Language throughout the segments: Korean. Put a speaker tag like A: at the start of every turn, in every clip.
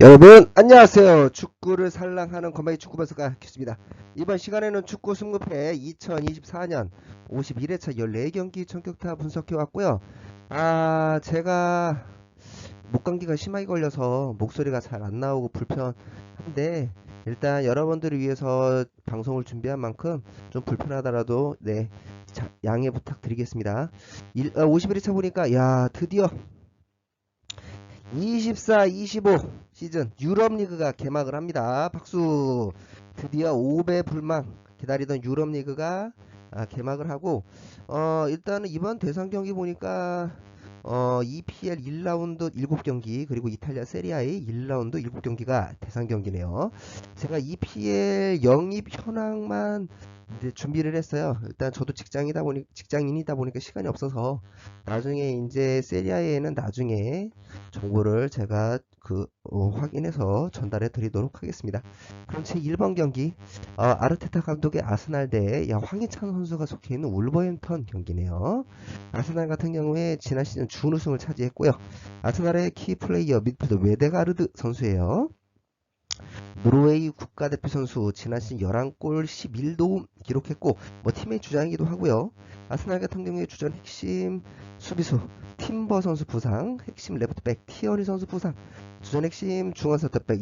A: 여러분 안녕하세요. 축구를 살랑하는 건방이 축구분석가 큐스입니다. 이번 시간에는 축구 승급회 2024년 51회차 14경기 전격타 분석해왔고요. 제가 목감기가 심하게 걸려서 목소리가 잘 안 나오고 불편한데, 일단 여러분들을 위해서 방송을 준비한 만큼 좀 불편하더라도 양해 부탁드리겠습니다. 51회차 보니까 드디어 24-25 시즌 유럽리그가 개막을 합니다. 박수. 드디어 5배 불망 기다리던 유럽리그가 개막을 하고, 일단은 이번 대상 경기 보니까 EPL 1라운드 7경기, 그리고 이탈리아 세리아의 1라운드 7경기가 대상 경기네요. 제가 EPL 영입 현황만 이제 준비를 했어요. 일단 저도 직장인이다 보니까 시간이 없어서 나중에 이제 세리아에는 나중에 정보를 제가 확인해서 전달해 드리도록 하겠습니다. 그럼 제 1번 경기, 아르테타 감독의 아스날 대 황희찬 선수가 속해 있는 울버햄턴 경기네요. 아스날 같은 경우에 지난 시즌 준우승을 차지했고요. 아스날의 키플레이어 미드필더 웨데가르드 선수예요. 노르웨이 국가대표 선수, 지난 시즌 11골 11도움 기록했고 팀의 주장이기도 하고요. 아스날 같은 경우에 주전 핵심 수비수 팀버 선수 부상, 핵심 레프트백 티어니 선수 부상, 주전 핵심 중원 센터백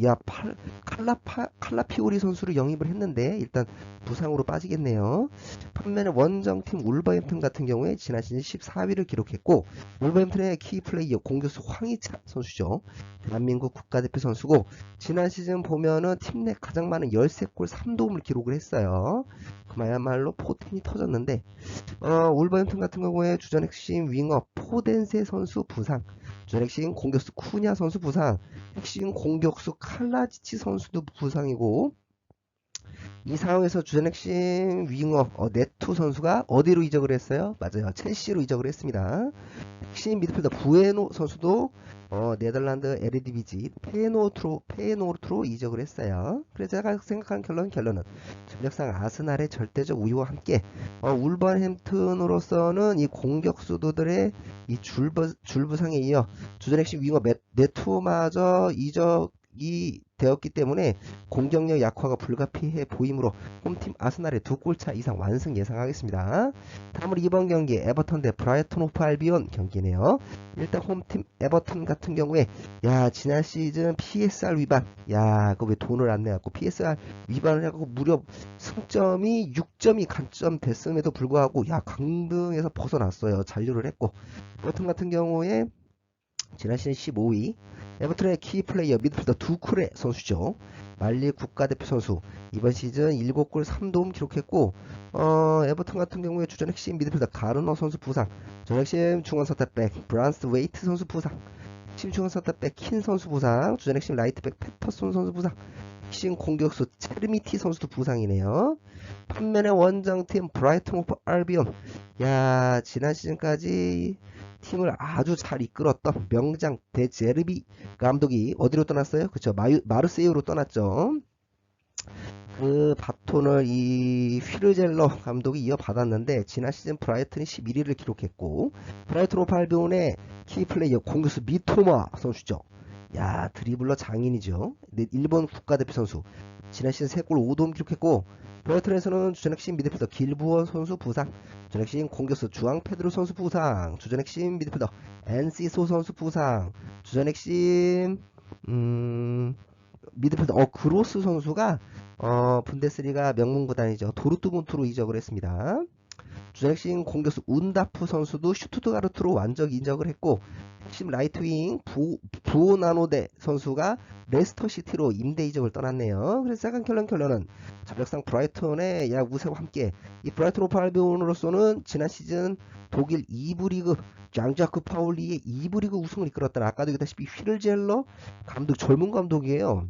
A: 칼라피오리 선수를 영입을 했는데 일단 부상으로 빠지겠네요. 반면에 원정팀 울버햄튼 같은 경우에 지난 시즌 14위를 기록했고, 울버햄튼의 키플레이어 공격수 황희찬 선수죠. 대한민국 국가대표 선수고, 지난 시즌 보면은 팀 내 가장 많은 13골 3도움을 기록을 했어요. 그야말로 포텐이 터졌는데, 울버햄튼 같은 경우에 주전 핵심 윙어 포덴세 선수 부상, 주전 핵심 공격수 쿠냐 선수 부상, 핵심 공격수 칼라지치 선수도 부상이고, 이 상황에서 주전 핵심 윙어 네투 선수가 어디로 이적을 했어요? 맞아요, 첼시로 이적을 했습니다. 핵심 미드필더 부에노 선수도 네덜란드 에르디비지 페예노르트로 이적을 했어요. 그래서 제가 생각한 결론은 전력상 아스날의 절대적 우위와 함께 울버햄튼으로서는 이 공격수들의 이 줄부상에 이어 주전 핵심 윙어 네투마저 이적이 되었기 때문에 공격력 약화가 불가피해 보이므로 홈팀 아스날의 2골차 이상 완승 예상하겠습니다. 다음으로 이번 경기 에버턴 대 브라이턴 호프 알비온 경기네요. 일단 홈팀 에버턴 같은 경우에 지난 시즌 PSR 위반, 그거 왜 돈을 안 내갖고 PSR 위반을 해갖고 무려 승점이 6점이 감점 됐음에도 불구하고 강등에서 벗어났어요. 잔류를 했고, 에버턴 같은 경우에 지난 시즌 15위 에버튼의 키플레이어 미드필더 두쿠레 선수죠. 말리 국가대표 선수, 이번 시즌 7골 3도움 기록했고, 에버튼 같은 경우에 주전 핵심 미드필더 가르너 선수 부상, 주전 핵심 중원 센터백 브란스 웨이트 선수 부상, 핵심 중원 센터백 킨 선수 부상, 주전 핵심 라이트백 페터손 선수 부상, 핵심 공격수 체르미티 선수도 부상이네요. 반면에 원정팀 브라이턴 오브 알비온, 지난 시즌까지 팀을 아주 잘 이끌었던 명장 데제르비 감독이 어디로 떠났어요? 그쵸, 마르세유로 떠났죠. 그 바톤을 이 휘르젤러 감독이 이어받았는데, 지난 시즌 브라이튼이 11위를 기록했고, 브라이튼 오브 알비온의 키플레이어 공격수 미토마 선수죠. 드리블러 장인이죠. 일본 국가대표 선수, 지난 시즌 3골 5도움 기록했고, 브라이튼에서는 주전 핵심 미드필더 길부어 선수 부상, 주전 핵심 공격수 주앙 페드로 선수 부상, 주전 핵심 미드필더 엔시소 선수 부상, 주전 핵심 미드필더 그로스 선수가 분데스리가 명문구단이죠, 도르트문트로 이적을 했습니다. 주전 핵심 공격수 운다프 선수도 슈투트가르트로 완전 이적을 했고, 핵심 라이트윙 부오나노데 선수가 레스터시티로 임대 이적을 떠났네요. 그래서 약간 결론은 전력상 브라이턴의 우세와 함께 이 브라이턴 오브 알비온으로서는 지난 시즌 독일 2부 리그 장자크 파울리의 2부 리그 우승을 이끌었던, 아까도 얘기했다시피 휘를젤러 감독, 젊은 감독이에요.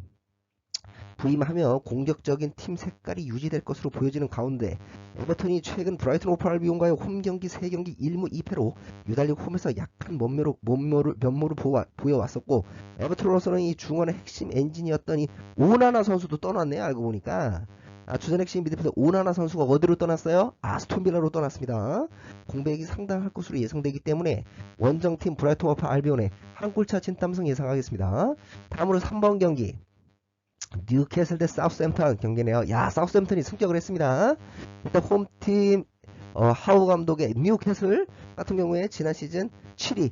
A: 부임하며 공격적인 팀 색깔이 유지될 것으로 보여지는 가운데, 에버턴이 최근 브라이튼 오브 알비온과의 홈 경기 3경기 1무 2패로 유달리 홈에서 약한 면모를 보여왔었고, 에버턴으로서는 이 중원의 핵심 엔진이었던 이 오나나 선수도 떠났네요. 알고 보니까 주전 핵심 미드필더 오나나 선수가 어디로 떠났어요? 아스톤빌라로 떠났습니다. 공백이 상당할 것으로 예상되기 때문에 원정팀 브라이튼 허브 알비온의 한 골차 진땀승 예상하겠습니다. 다음으로 3번 경기 뉴캐슬 대 사우스햄튼 경기네요. 사우스햄튼이 승격을 했습니다. 일단 홈팀 하우 감독의 뉴캐슬 같은 경우에 지난 시즌 7위.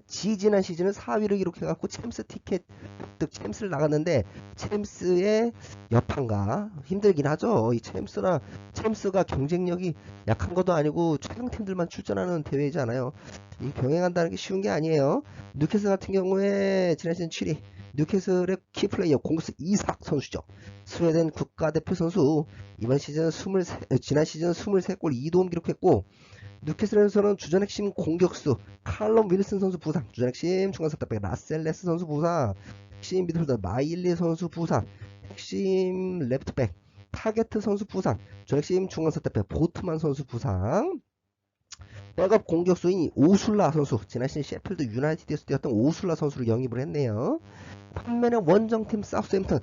A: 지난 시즌은 4위를 기록해갖고 챔스 티켓 획득 챔스를 나갔는데 챔스의 여판가 힘들긴 하죠. 이 챔스가 경쟁력이 약한 것도 아니고 최강팀들만 출전하는 대회이잖아요. 이 병행한다는 게 쉬운 게 아니에요. 뉴캐슬 같은 경우에 지난 시즌 7위. 뉴캐슬의 키플레이어 공수 이삭 선수죠. 스웨덴 국가대표 선수. 지난 시즌 23골 2도움 기록했고 뉴캐슬에서는 주전 핵심 공격수 칼럼 윌슨 선수 부상, 주전 핵심 중간 센터백 라셀레스 선수 부상, 핵심 미드필더 마일리 선수 부상, 핵심 레프트백 타게트 선수 부상, 주전 핵심 중간 센터백 보트만 선수 부상. 백업 공격수인 오술라 선수, 지난 시즌 셰필드 유나이티드에서 뛰었던 오술라 선수를 영입을 했네요. 반면에 원정팀 사우스햄튼,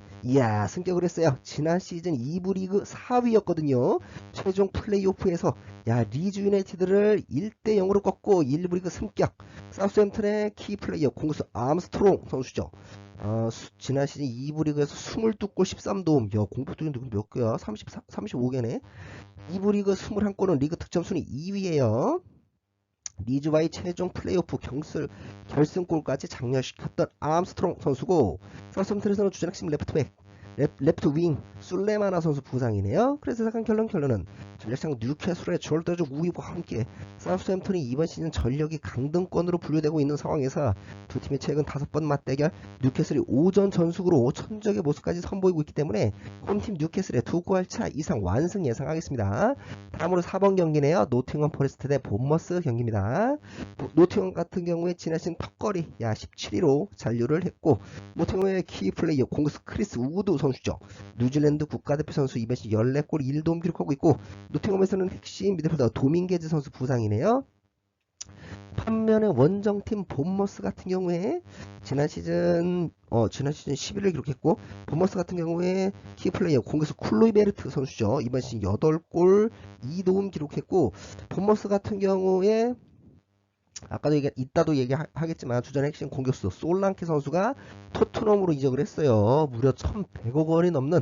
A: 승격을 했어요. 지난 시즌 2부 리그 4위였거든요. 최종 플레이오프에서 리즈 유나이티드를 1대0으로 꺾고 1부 리그 승격. 사우스햄튼의 키플레이어 공수 암스트롱 선수죠. 지난 시즌 2부 리그에서 22골 13도움. 공격들이 몇 개야? 35개네. 2부 리그 21골은 리그 득점 순위 2위에요. 리즈와의 최종 플레이오프 결승골까지 장려시켰던 암스트롱 선수고, 사우스햄튼에서는 주전 핵심 레프트 윙 술레마나 선수 부상이네요. 그래서 예상한 결론은 전력상 뉴캐슬의 졸더적 우위와 함께 사우스햄튼이 이번 시즌 전력이 강등권으로 분류되고 있는 상황에서 두 팀의 최근 5번 맞대결 뉴캐슬이 오전 전숙으로 천적의 모습까지 선보이고 있기 때문에 홈팀 뉴캐슬의 2골차 이상 완승 예상하겠습니다. 다음으로 4번 경기네요. 노팅엄 포레스트 대 본머스 경기입니다. 노팅엄 같은 경우에 지난 시즌 턱걸이 17위로 잔류를 했고, 노팅엄의 키플레이어 공수 크리스 우드 선수죠. 뉴질랜드 국가대표 선수 이번 시즌 14골 1도움 기록하고 있고, 노팅엄에서는 핵심 미드필더 도밍게즈 선수 부상이네요. 반면에 원정팀 본머스 같은 경우에 지난 시즌 11위를 기록했고, 본머스 같은 경우에 키플레이어 공격수 쿨로이베르트 선수죠. 이번 시즌 8골 2도움 기록했고, 본머스 같은 경우에 아까도 이따도 얘기하겠지만 주전 핵심 공격수 솔랑케 선수가 토트넘으로 이적을 했어요. 무려 1,100억 원이 넘는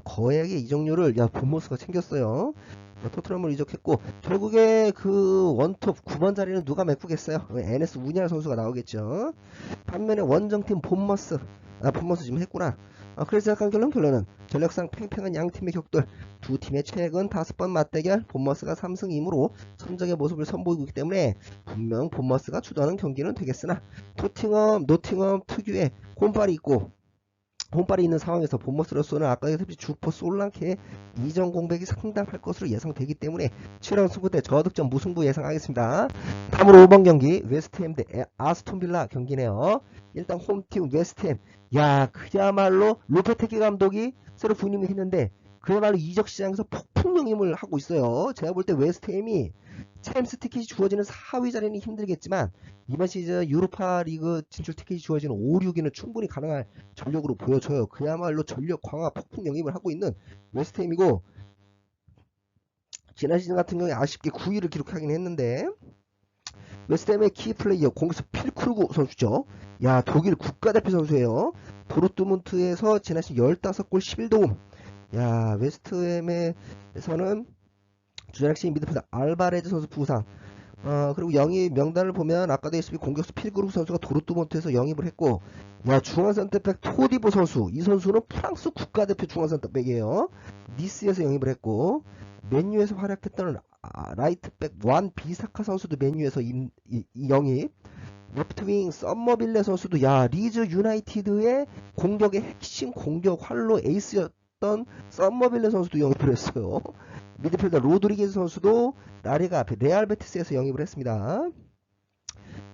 A: 거액의 이적료를 본머스가 챙겼어요. 토트넘으로 이적했고, 결국에 그 원톱 9번 자리는 누가 메꾸겠어요? NS 우냐르 선수가 나오겠죠. 반면에 원정팀 본머스 지금 했구나. 그래서 약간 결론은 전력상 팽팽한 양팀의 격돌, 두 팀의 최근 5번 맞대결, 본머스가 3승 2무로 선적의 모습을 선보이고 있기 때문에 분명 본머스가 주도하는 경기는 되겠으나, 노팅엄 특유의 홈발이 있는 상황에서 본머스로서는 아까 얘기했듯이 주포 솔랑케의 이전 공백이 상당할 것으로 예상되기 때문에 7라운드 승부 때 저득점 무승부 예상하겠습니다. 다음으로 5번 경기 웨스트햄 대 아스톤빌라 경기네요. 일단 홈팀 웨스트햄, 그야말로 로페테기 감독이 새로 부임을 했는데 그야말로 이적 시장에서 폭풍 영임을 하고 있어요. 제가 볼 때 웨스트햄이 챔스 티켓이 주어지는 4위 자리는 힘들겠지만 이번 시즌 유로파 리그 진출 티켓이 주어지는 5, 6위는 충분히 가능할 전력으로 보여져요. 그야말로 전력 강화 폭풍 영입을 하고 있는 웨스트햄이고, 지난 시즌 같은 경우에 아쉽게 9위를 기록하긴 했는데, 웨스트햄의 키플레이어 공격수 필크루그 선수죠. 독일 국가대표 선수예요. 도르트문트에서 지난 시즌 15골 11도움. 웨스트햄에서는 주전 핵심 미드필더 알바레즈 선수 부상, 그리고 영입 명단을 보면 아까도 했듯이 공격수 필그룹 선수가 도르트문트에서 영입을 했고, 중앙센터백 토디보 선수, 이 선수는 프랑스 국가대표 중앙센터백이에요. 니스에서 영입을 했고, 맨유에서 활약했던 라이트백 완 비사카 선수도 맨유에서 영입. 레프트윙 썸머빌레 선수도 리즈 유나이티드의 공격의 핵심 공격 활로 에이스였던 썸머빌레 선수도 영입을 했어요. 미드필더 로드리게즈 선수도 라리가 앞에 레알 베티스에서 영입을 했습니다.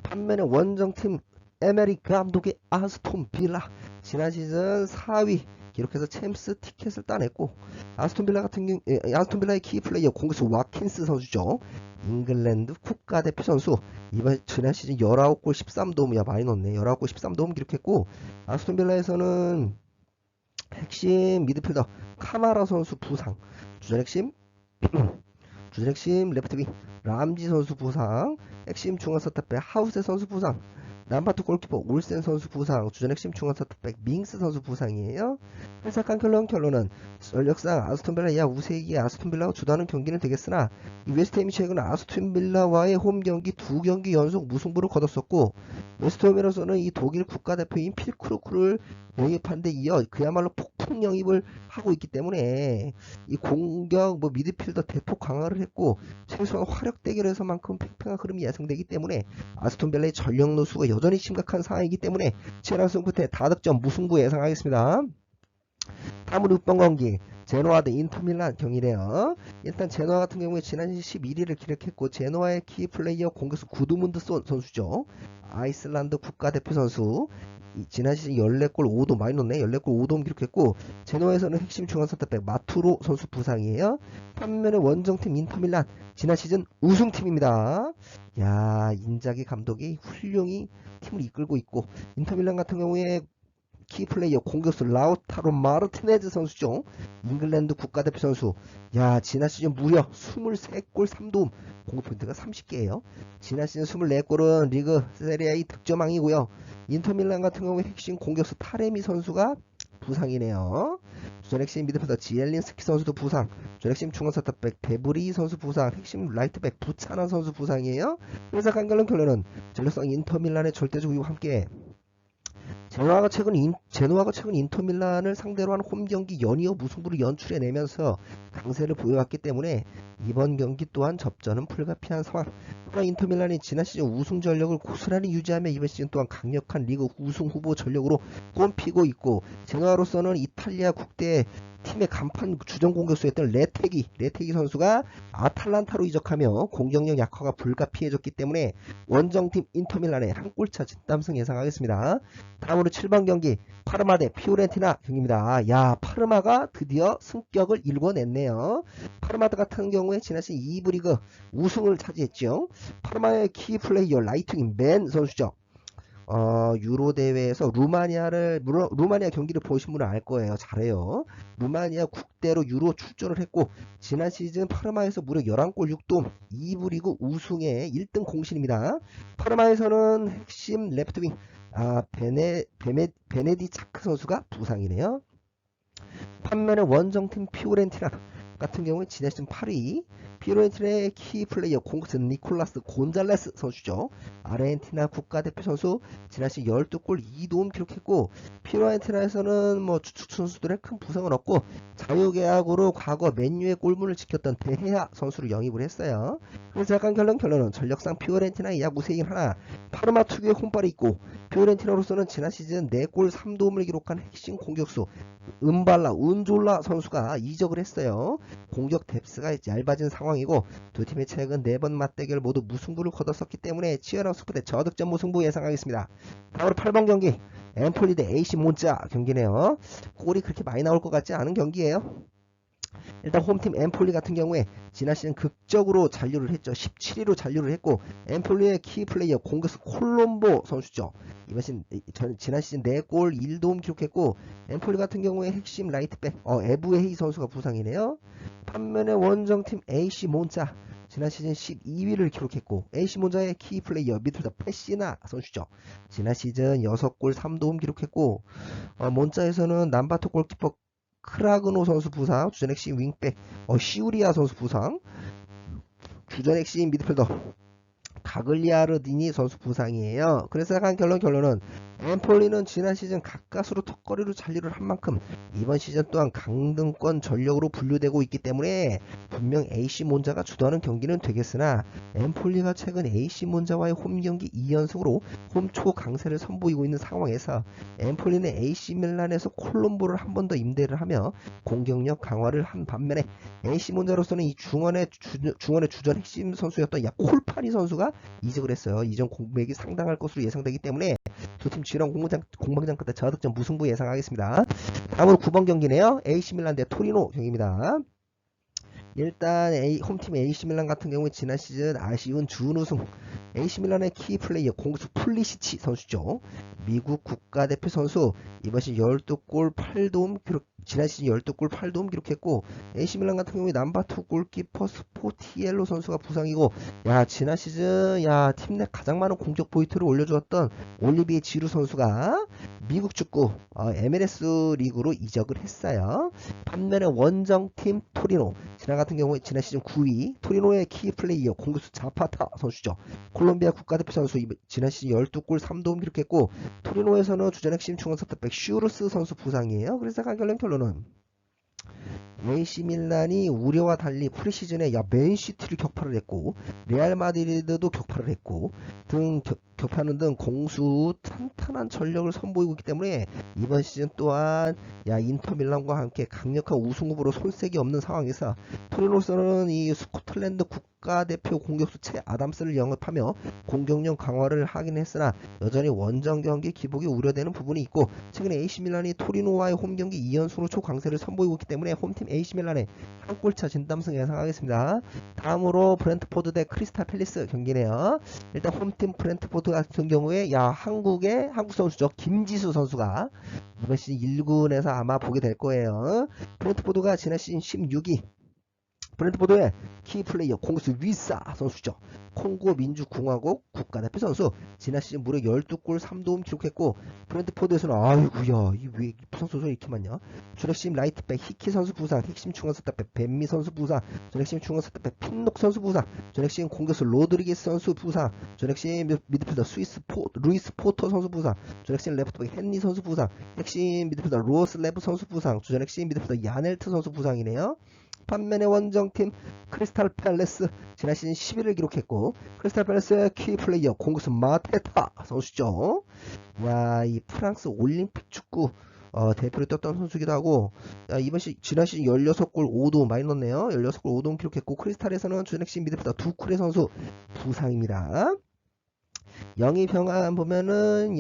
A: 반면에 원정팀 에메리 감독의 아스톤 빌라, 지난 시즌 4위 기록해서 챔스 티켓을 따냈고, 아스톤 빌라의 키플레이어 공격수 와킨스 선수죠. 잉글랜드 국가대표 선수, 지난 시즌 19골 13도움, 많이 넣었네. 19골 13도움 기록했고, 아스톤 빌라에서는 핵심 미드필더 카마라 선수 부상, 주전 핵심 주전 핵심 레프트윙 람지 선수 부상, 핵심 중앙 센터백 하우세 선수 부상, 남바트 골키퍼 올센 선수 부상, 주전 핵심 중앙 센터백 밍스 선수 부상이에요. 해석한 결론은 전력상 아스톤빌라 이하 우세기의 아스톤빌라가 주도하는 경기는 되겠으나 이 웨스트햄이 최근 아스톤빌라와의 홈 경기 2경기 연속 무승부를 거뒀었고, 웨스트햄으로서는 이 독일 국가대표인 필크루크를 영입한 데 이어 그야말로 폭풍 영입을 하고 있기 때문에 이 공격 미드필더 대폭 강화를 했고, 최소한 화력 대결에서만큼 팽팽한 흐름이 예상되기 때문에 아스톤빌라의 전력 노수가 여전히 심각한 상황이기 때문에 치열한 승부 끝에 다득점 무승부 예상하겠습니다. 다음으로 6번 경기 제노아 대 인터밀란 경기네요. 일단 제노아 같은 경우에 지난 11위를 기록했고, 제노아의 키플레이어 공격수 구드문드 선수죠. 아이슬란드 국가대표 선수. 지난 시즌 14골 5도움 많이 넣네. 14골 5도움 기록했고, 제노아에서는 핵심 중앙센터백 마투로 선수 부상이에요. 반면에 원정팀 인터밀란 지난 시즌 우승팀입니다. 야, 인자기 감독이 훌륭히 팀을 이끌고 있고, 인터밀란 같은 경우에 키플레이어 공격수 라우타로 마르티네즈 선수죠. 잉글랜드 국가대표 선수. 야, 지난 시즌 무려 23골 3도움, 공격 포인트가 30개예요. 지난 시즌 24골은 리그 세리아의 득점왕이고요. 인터밀란 같은 경우에 핵심 공격수 타레미 선수가 부상이네요. 주전 핵심 미드필더 지엘린스키 선수도 부상, 주전 핵심 중앙 센터백 베브리 선수 부상, 핵심 라이트백 부차나 선수 부상이에요. 그래서 결론은 전력상 인터밀란의 절대적 우위와 함께 제노아가 최근 인터밀란을 상대로 한 홈경기 연이어 무승부를 연출해내면서 강세를 보여왔기 때문에 이번 경기 또한 접전은 불가피한 상황. 그러나 인터밀란이 지난 시즌 우승 전력을 고스란히 유지하며 이번 시즌 또한 강력한 리그 우승 후보 전력으로 꼽히고 있고, 제노아로서는 이탈리아 국대 팀의 간판 주전 공격수였던 레테기 선수가 아탈란타로 이적하며 공격력 약화가 불가피해졌기 때문에 원정팀 인터밀란의 한 골차 진땀승 예상하겠습니다. 다음으로 7번 경기 파르마 대 피오렌티나 경기입니다. 야, 파르마가 드디어 승격을 일궈냈네요. 파르마 같은 경우에 지난 시즌 2부 리그 우승을 차지했죠. 파르마의 키플레이어 라이트윙 맨 선수죠. 유로 대회에서 루마니아 경기를 보신 분은 알 거예요. 잘해요. 루마니아 국대로 유로 출전을 했고, 지난 시즌 파르마에서 무려 11골 6도움 2부 리그 우승의 1등 공신입니다. 파르마에서는 핵심 레프트윙 베네디 차크 선수가 부상이네요. 반면에 원정팀 피오렌티나 같은 경우에 지난 시즌 8위, 피오렌티나의 키플레이어 공격수 니콜라스 곤잘레스 선수죠. 아르헨티나 국가대표 선수, 지난 시즌 12골 2도움 기록했고, 피오렌티나에서는 주축 선수들의 큰 부상은 없고 자유계약으로 과거 맨유의 골문을 지켰던 데헤아 선수를 영입을 했어요. 그래서 결론은 전력상 피오렌티나의 약 우세인 하나, 파르마 특유의 혼발이 있고, 피오렌티나로서는 지난 시즌 4골 3도움을 기록한 핵심 공격수 운졸라 선수가 이적을 했어요. 공격 뎁스가 얇아진 상황이고, 두 팀의 최근 4번 맞대결 모두 무승부를 거뒀었기 때문에 치열한 승부대 저득점 무승부 예상하겠습니다. 다음으로 8번 경기 엠폴리 대 AC 몬자 경기네요. 골이 그렇게 많이 나올 것 같지 않은 경기예요. 일단 홈팀 엠폴리 같은 경우에 지난 시즌 극적으로 잔류를 했죠. 17위로 잔류를 했고, 엠폴리의 키플레이어 공격수 콜롬보 선수죠. 지난 시즌 4골 1도움 기록했고, 엠폴리 같은 경우에 핵심 라이트백 에브웨이 선수가 부상이네요. 반면에 원정팀 AC 몬자 지난 시즌 12위를 기록했고, AC 몬자의 키플레이어 미드필더 페시나 선수죠. 지난 시즌 6골 3도움 기록했고, 몬자에서는 남바토 골키퍼 크라그노 선수 부상, 주전 핵심 윙백 시우리아 선수 부상, 주전 핵심 미드필더 가글리아르디니 선수 부상이에요. 그래서 결론은 엠폴리는 지난 시즌 가까스로 턱걸이로 잔류를 한 만큼 이번 시즌 또한 강등권 전력으로 분류되고 있기 때문에 분명 AC 몬자가 주도하는 경기는 되겠으나, 엠폴리가 최근 AC 몬자와의 홈 경기 2연승으로 홈초 강세를 선보이고 있는 상황에서 엠폴리는 AC 밀란에서 콜롬보를 한 번 더 임대를 하며 공격력 강화를 한 반면에, AC 몬자로서는 이 중원의 주전 핵심 선수였던 콜파니 선수가 이적을 했어요. 이전 공백이 상당할 것으로 예상되기 때문에 두 팀 치열한 공방전 끝에 저득점 무승부 예상하겠습니다. 다음으로 9번 경기네요. AC 밀란 대 토리노 경기입니다. 일단 홈팀 AC 밀란 같은 경우에 지난 시즌 아쉬운 준우승 AC밀란의 키플레이어 공수 풀리시치 선수죠. 미국 국가대표 선수 이번 시즌 12골 8도움 기록, 지난 시즌 12골 8도움 기록했고 AC밀란 같은 경우에 넘버2 골키퍼 스포티엘로 선수가 부상이고 야 지난 시즌 야 팀 내 가장 많은 공격 포인트를 올려주었던 올리비에 지루 선수가 미국 축구 MLS 리그로 이적을 했어요. 반면에 원정팀 토리노 지난 같은 경우에 지난 시즌 9위 토리노의 키플레이어 공격수 자파타 선수죠. 콜롬비아 국가대표 선수 지난 시즌 12골 3도움 기록했고 토리노에서는 주전 핵심 중원 센터백 슈르스 선수 부상이에요. 그래서 결론은 AC밀란이 우려와 달리 프리시즌에 맨시티를 격파를 했고 레알 마드리드도 격파를 했고 격파하는 등 공수 탄탄한 전력을 선보이고 있기 때문에 이번 시즌 또한 인터밀란과 함께 강력한 우승 후보로 손색이 없는 상황에서 토리노에서는 이 스코틀랜드 국가대표 공격수 채 아담스를 영입하며 공격력 강화를 하긴 했으나 여전히 원정 경기 기복이 우려되는 부분이 있고 최근에 AC밀란이 토리노와의 홈경기 2연승으로 초강세를 선보이고 있기 때문에 홈팀 AC밀란의 한 골차 진담승 예상하겠습니다. 다음으로 브렌트포드 대 크리스탈 팰리스 경기네요. 일단 홈팀 브렌트포드 같은 경우에 한국 선수죠. 김지수 선수가 이번 시즌 1군에서 아마 보게 될 거예요. 브렌트포드가 지난 시즌 16위 브렌트포드의 키플레이어 공수 위사 선수죠. 콩고 민주공화국 국가대표 선수 지난 시즌 무려 12골 3도움 기록했고 브렌트포드에서는 아이고야 왜 부상 선수가 이렇게 많냐. 주력심 라이트백 히키 선수 부상, 핵심 중원 센터백 벤미 선수 부상, 전핵심 중원 센터백 핀녹 선수 부상, 전핵심 공격수 로드리게스 선수 부상, 전핵심 미드필더 루이스 포터 선수 부상, 전핵심 레프트백 헨리 선수 부상, 핵심 미드필더 로스 레브 선수 부상, 주전핵심 미드필더 야넬트 선수 부상이네요. 반면에 원정팀 크리스탈 팰레스 지난 시즌 10위를 기록했고 크리스탈 팰레스의 키플레이어 공격수 마테타 선수죠. 이 프랑스 올림픽 축구 대표로 뛰었던 선수기도 하고 지난 시즌 16골 5도움 많이 넣었네요. 16골 5도움 기록했고 크리스탈에서는 주전핵심 미드필더 두쿠레 선수 부상입니다. 영입형안 보면은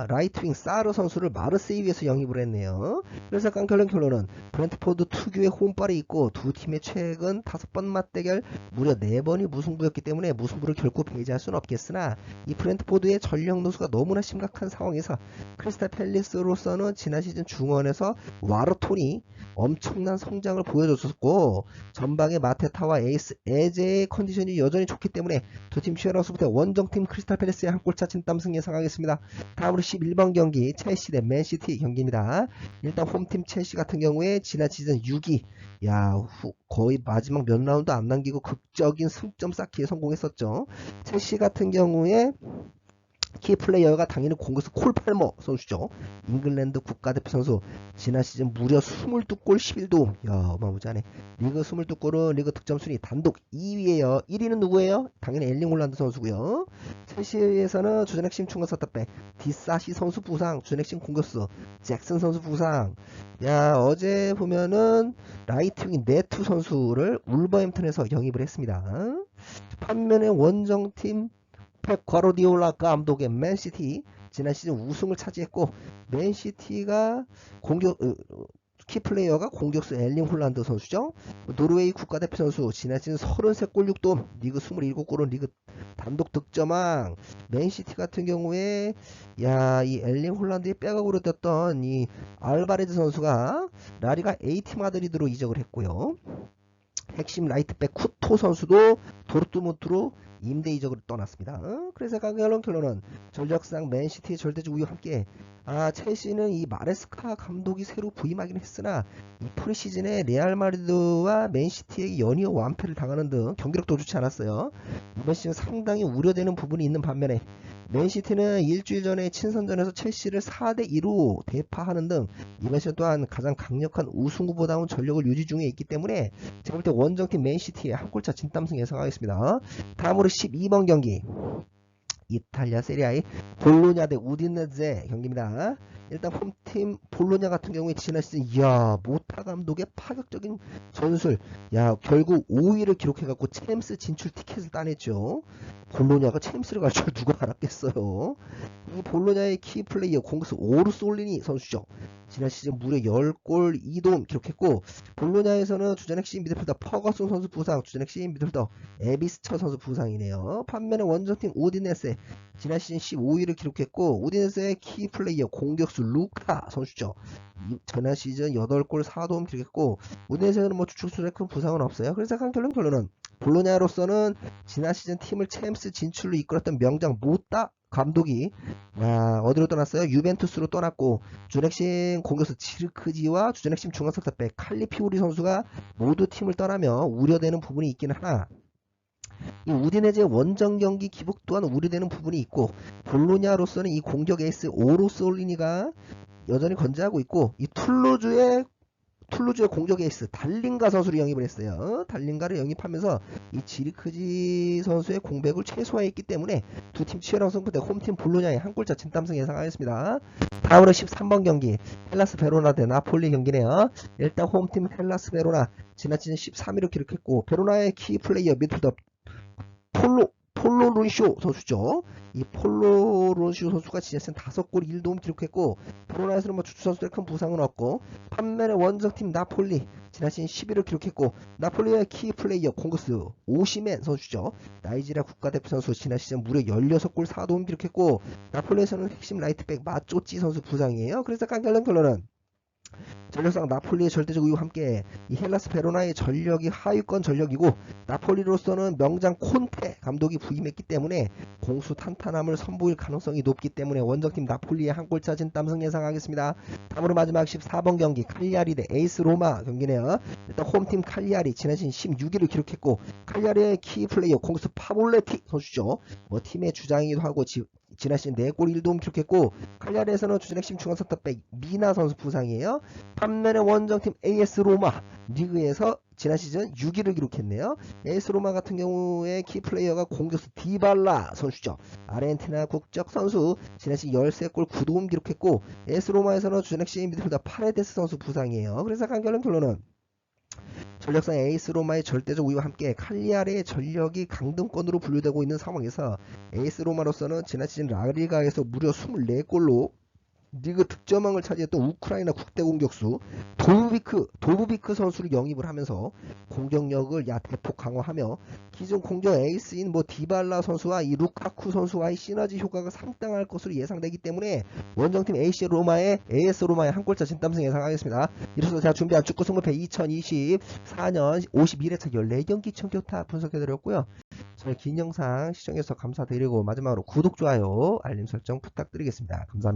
A: 라이트윙 사르 선수를 마르세유에서 영입을 했네요. 그래서 결론은 브렌트포드 특유의 홈발이 있고 두 팀의 최근 5번 맞대결 무려 4번이 무승부였기 때문에 무승부를 결코 배제할 수는 없겠으나 이 브렌트포드의 전력 누수가 너무나 심각한 상황에서 크리스탈 팰리스로서는 지난 시즌 중원에서 와르톤이 엄청난 성장을 보여줬었고 전방의 마테타와 에이스 에제의 컨디션이 여전히 좋기 때문에 두 팀 치열한 수부터 원정팀 크리스탈 팰리스의 한 골차 진땀승 예상하겠습니다. 다음으로 11번 경기 첼시 대 맨시티 경기입니다. 일단 홈팀 첼시 같은 경우에 지난 시즌 6위 거의 마지막 몇 라운드 안 남기고 극적인 승점 쌓기에 성공했었죠. 첼시 같은 경우에 키플레이어가 당연히 공격수 콜 팔머 선수죠. 잉글랜드 국가대표 선수 지난 시즌 무려 22골 11도움 어마무지하네. 리그 22골은 리그 득점 순위 단독 2위에요. 1위는 누구예요? 당연히 엘링 홀란드 선수고요. 첼시에서는 주전 핵심 중원 센터백 디사시 선수 부상, 주전 핵심 공격수 잭슨 선수 부상. 어제 보면은 라이트윙 네투 선수를 울버햄튼에서 영입을 했습니다. 반면에 원정팀 펩 과르디올라 감독의 맨시티 지난 시즌 우승을 차지했고 맨시티가 키플레이어가 공격수 엘링 홀란드 선수죠. 노르웨이 국가대표 선수 지난 시즌 33골 6도움 리그 27골은 리그 단독 득점왕. 맨시티 같은 경우에 이 엘링 홀란드의 백업으로 뛰었던 이 알바레즈 선수가 라리가 AT 마드리드로 이적을 했고요. 핵심 라이트백 쿠토 선수도 도르트문트로 임대 이적으로 떠났습니다. 그래서 결론은 전력상 맨시티의 절대적 우위와 함께 첼시는 이 마레스카 감독이 새로 부임하긴 했으나 이 프리시즌에 레알 마드리드와 맨시티에게 연이어 완패를 당하는 등 경기력도 좋지 않았어요. 이번 시즌 상당히 우려되는 부분이 있는 반면에 맨시티는 일주일 전에 친선전에서 첼시를 4대2로 대파하는 등 이번 시즌 또한 가장 강력한 우승 후보다운 전력을 유지 중에 있기 때문에 제가 볼 때 원정팀 맨시티의 한 골차 진땀승 예상하겠습니다. 다음으로 12번 경기 이탈리아 세리아의 볼로냐 대 우디네제 경기입니다. 일단 홈팀 볼로냐 같은 경우에 지난 시즌 이야 모타 감독의 파격적인 전술 야 결국 5위를 기록해갖고 챔스 진출 티켓을 따냈죠. 볼로냐가 챔스를 갈 줄 누가 알았겠어요. 이 볼로냐의 키플레이어 공격수 오르솔리니 선수죠. 지난 시즌 무려 10골 2도움 기록했고 볼로냐에서는 주전 핵심 미드필더 퍼거슨 선수 부상, 주전 핵심 미드필더 에비스처 선수 부상이네요. 반면에 원정팀 우디네세 지난 시즌 15위를 기록했고 우디네세의 키플레이어 공격수 루카 선수죠. 지난 시즌 8골 4도움 기록했고 우디네세는 뭐 주축수에 큰 부상은 없어요. 그래서 결론은 볼로냐로서는 지난 시즌 팀을 챔스 진출로 이끌었던 명장 모타 감독이 어디로 떠났어요? 유벤투스로 떠났고 주전핵심 공격수 지르크지와 주전핵심 중앙센터백 칼리피오리 선수가 모두 팀을 떠나며 우려되는 부분이 있긴 하나 이 우디네제의 원정 경기 기복 또한 우려되는 부분이 있고 볼로냐로서는 이 공격 에이스 오로솔리니가 여전히 건재하고 있고 이 툴루즈의 공격 에이스 달링가 선수를 영입을 했어요. 달링가를 영입하면서 이 지리크지 선수의 공백을 최소화했기 때문에 두 팀 치열한 승부대 홈팀 볼로냐의 한 골차 진땀승 예상하겠습니다. 다음으로 13번 경기 헬라스 베로나 대 나폴리 경기네요. 일단 홈팀 헬라스 베로나 지난 시즌 13위를 기록했고 베로나의 키 플레이어 미드필더 폴로 룬쇼 선수죠. 이 폴로 룬쇼 선수가 지난 시즌 5골 1도움 기록했고 베로나에서는 뭐 주축 선수들 큰 부상은 없고 반면에 원정팀 나폴리 지난 시즌 10위를 기록했고 나폴리의 키 플레이어 공격수 오시멘 선수죠. 나이지리아 국가대표 선수 지난 시즌 무려 16골 4도움 기록했고 나폴리에서는 핵심 라이트백 마쪼찌 선수 부상이에요. 그래서 결론은 전력상 나폴리의 절대적 우위와 함께 이 헬라스 베로나의 전력이 하위권 전력이고 나폴리로서는 명장 콘테 감독이 부임했기 때문에 공수 탄탄함을 선보일 가능성이 높기 때문에 원정팀 나폴리의 한 골 차진 땀승 예상하겠습니다. 다음으로 마지막 14번 경기 칼리아리 대 에이스 로마 경기네요. 일단 홈팀 칼리아리 지난 시즌 16위를 기록했고 칼리아리의 키플레이어 공수 파볼레티 선수죠. 뭐 팀의 주장이기도 하고 지난 시즌 4골 1도움 기록했고 칼리아리에서는 주전 핵심 중앙센터백 미나 선수 부상이에요. 반면에 원정팀 AS 로마 리그에서 지난 시즌 6위를 기록했네요. AS 로마 같은 경우에 키플레이어가 공격수 디발라 선수죠. 아르헨티나 국적 선수 지난 시즌 13골 9도움 기록했고 AS 로마에서는 주전 핵심 미드필더 파레데스 선수 부상이에요. 그래서 결론은 전력상 에이스 로마의 절대적 우위와 함께 칼리아리의 전력이 강등권으로 분류되고 있는 상황에서 에이스 로마로서는 지난 시즌 라리가에서 무려 24골로 리그 득점왕을 차지했던 우크라이나 국대 공격수 도브비크 선수를 영입을 하면서 공격력을 대폭 강화하며 기존 공격 에이스인 디발라 선수와 이 루카쿠 선수와의 시너지 효과가 상당할 것으로 예상되기 때문에 원정팀 AS 로마의 한 골차 진땀승 예상하겠습니다. 이로써 제가 준비한 축구 승부패 2024년 51회차 14경기 청교타 분석해드렸고요. 저희 긴 영상 시청해주셔서 감사드리고 마지막으로 구독, 좋아요, 알림 설정 부탁드리겠습니다. 감사합니다.